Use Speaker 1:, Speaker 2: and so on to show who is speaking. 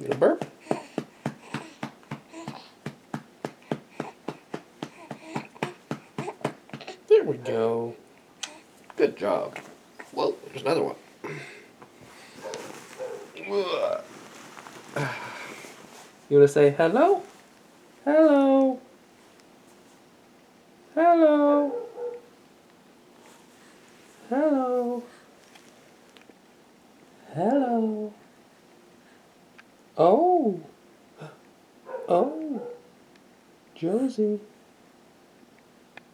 Speaker 1: The burp. There we go. Good job. Whoa, there's another one. You want to say hello? Hello. Hello. Hello. Hello. Oh. Oh. Josie.